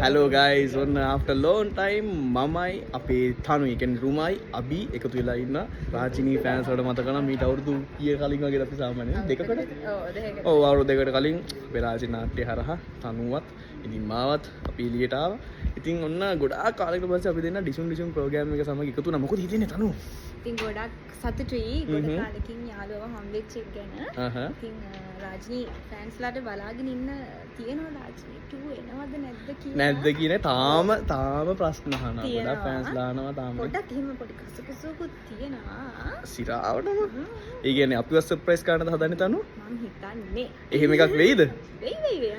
Hello guys, on after long time මමයි අපේ තනුයි කියන්නේ රුමයි අබි එකතු වෙලා ඉන්න රාජිනී ෆෑන්ස් වලට මතක නම් මීට අවුරුදු කීය කලින් වගේ අපි සාමාන්‍යයෙන් දෙකකට ඔව් අවුරුදු දෙකකට කලින් අපේ රාජිනී නාට්‍ය හරහා තනුවත් ඉතින් මාවත් අපි එළියට ආවා. ඉතින් ඔන්න ගොඩාක් කාලයකට පස්සේ අපි දෙන්න ඩිසුන් ප්‍රෝග්‍රෑම් එක සමග එකතු වුණා. මොකද හිතෙන්නේ තනු? ඉතින් ගොඩක් සතුටුයි ගොඩ කාලෙකින් යාළුවව හම්බෙච්ච එක ගැන. ඉතින් රාජිනී ෆෑන්ස්ලාට බලාගෙන ඉන්න තියෙනවා රාජිනී 2 එනවද නැද්ද කියලා. නැද්ද කියන තාම ප්‍රශ්න අහනවා. ගොඩක් ෆෑන්ස්ලා අහනවා තාම. පොඩක් එහෙම පොඩි කසුකුසුකුත් තියෙනවා. සිරාවටම. ඒ කියන්නේ අපිව සර්ප්‍රයිස් කරන්නද හදන්නේ තනු? මම හිතන්නේ. එහෙම එකක් වෙයිද? වෙයි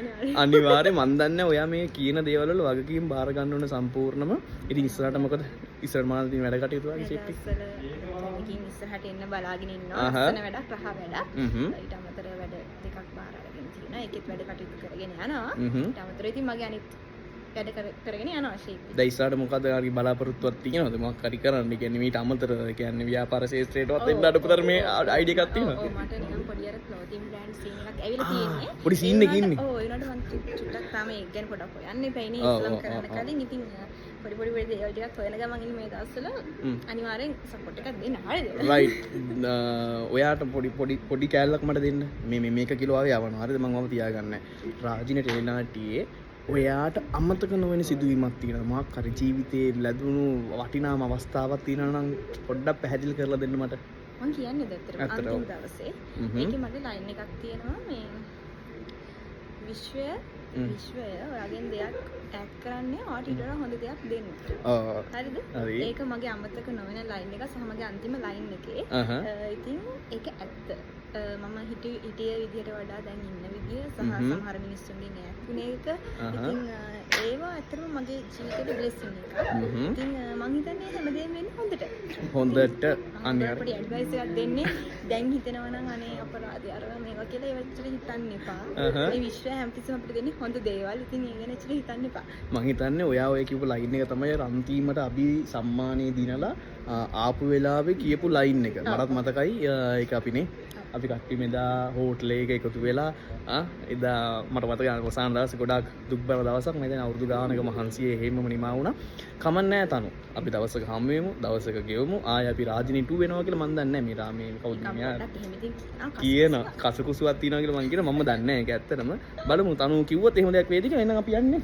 අනිවාර්යෙන් මන් දන්නේ ඔයා මේ කියන දේවල් වල වගකීම් බාර ගන්න ඕන සම්පූර්ණම. ඉතින් ඉස්සරහට මොකද? ඉස්සර මාන දින වැඩ කටයුතු වගේ සෙට් එක. ඉතින් ඉස්සරහට එන්න බලාගෙන ඉන්නවා. ලස්සන වැඩක් රහ වැඩක්. ඊට අමතරව වැඩ දෙකක් බාර අරගෙන තියෙනවා. ඒකෙත් වැඩ කටයුතු කරගෙන යනවා. ඊට අමතරව ඉතින් මගේ අනිත් වැඩ කරගෙන යනවා ෂේප්. දැන් ඉස්සරහට මොකද හරි බලාපොරොත්තුවක් තියෙනවද? මොකක් හරි කරන්න. කියන්නේ මීට අමතරව කියන්නේ ව්‍යාපාර ශාස්ත්‍රයටවත් එන්න අඩපතර මේ අයිඩියා එකක් තියෙනවද? ඔව් මට නිකන් පොඩි අර ක්ලෝතින් බ්‍රෑන්ඩ් සීන් එකක් ඇවිල්ලා තියෙන්නේ. පොඩි සීන් එකක් ඉන්නේ. ඔව් ඒනට මම චුට්ටක් තාම ඒක ගැන පොඩක් හොයන්න එපා ඉන්නේ ඉස්ලාම් කරන්න කලින්. ඉතින් පොඩි දේවල් ටිකක් හොයන ගමන් ඉන්නේ මේ දවස්වල අනිවාර්යෙන් සපෝට් එකක් දෙන්න. හරිද? රයිට්. ඔයාට පොඩි කෑල්ලක් මට දෙන්න. මේක කිලෝ ආවේ යවනවා. හරිද? මම තියාගන්නේ. රාජිනේ ටෙලිනාටියේ ඔයාට අමතක නොවෙන සිදුවීමක් තියෙනවා. මොකක් හරි ජීවිතේ ලැබුණු වටිනාම අවස්ථාවක් තියෙනවා නම් පොඩ්ඩක් පැහැදිලි කරලා දෙන්න මට. මම කියන්නේ ඇත්තටම අන්තිම දවසේ ඒකේ මගේ ලයින් එකක් තියෙනවා මේ විශ්වය ඔයාගෙන් දෙයක් ඇඩ් කරන්නේ ඔයාට ඊට වඩා හොඳ දෙයක් දෙන්න. හරිද? ඒක මගේ අමතක නොවන ලයින් එක සහ මගේ අන්තිම ලයින් එකේ. ඉතින් ඒක ඇත්ත. මම හිටිය විදියට වඩා දැන් ඉන්න විදිය සහ සමහර මිනිස්සුන්ගේ නෑකුනේ එක. ඉතින් ඒවා ඇත්තටම මගේ ජීවිතේ බ්ලෙසිං එකක්. ඉතින් මම හිතන්නේ හැමදේම වෙන්නේ හොඳට. අනිවාර්යයෙන් පොඩි ඇඩ්වයිස් එකක් දෙන්නේ. දැන් හිතනවා නම් අනේ අපරාධය අර මේවා කියලා ඒවත් ඇත්තට හිතන්න එපා. මේ විශ්වය හැමතිස්සෙම අපිට දෙන්නේ හොඳ දේවල්. ඉතින් ඒ ගැන ඇත්තට හිතන්න එපා. මම හිතන්නේ ඔයා ඔය කියපු ලයින් එක තමයි රන්තීමට අපි සම්මානය දිනලා ආපු වෙලාවේ කියපු ලයින් එක. මටත් මතකයි ඒක අපිනේ අපි කට්ටි මෙදා හෝටලේ එක එකතු වෙලා එදා මට මතකයි අවසාන දවසේ ගොඩාක් දුක්බර දවසක්. මම දැන් අවුරුදු ගානක මහන්සියේ හේමම නිමා වුණා. කමක් නැහැ තනු. අපි දවසක හම් වෙමු, දවසක ගෙවමු. ආයෙ අපි රාජිනී 2 වෙනවා කියලා මම දන්නේ නැහැ. මේ කවුද මෙයා කියන කසකුසුවක් තියනවා කියලා මම කියන මම දන්නේ නැහැ. ඒක ඇත්තටම බලමු තනු කිව්වොත් එහෙම දෙයක් වේද කියලා. එහෙනම් අපි යන්නේ.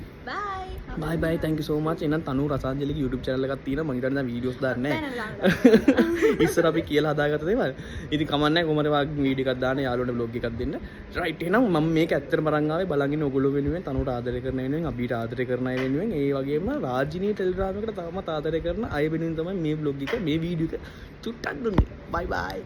බයි thank you so much. එහෙනම් තනු රසාංජලිගේ YouTube channel එකක් තියෙනවා. මම හිතන්නේ දැන් වීඩියෝස් දාන්නේ නැහැ. ඉස්සර අපි කියලා හදාගත්ත දේවල්. ඉතින් කමක් නැහැ කොහමද වීඩියෝ එකක් දාන්න යාළුවන්ට බ්ලොග් එකක් දෙන්න. රයිට් එහෙනම් මම මේක ඇත්තටම අරන් ආවේ බලන් ඉන්න ඔයගොල්ලෝ වෙනුවෙන් තනුට ආදරය කරන වෙනුවෙන් අපිට ආදරය කරන අය වෙනුවෙන් ඒ වගේම රාජිනී ටෙලිග්‍රෑම් එකට තවමත් ආදරය කරන අය වෙනුවෙන් තමයි මේ බ්ලොග් එක මේ වීඩියෝ එක චුට්ටක් දුන්නේ. බයි බයි.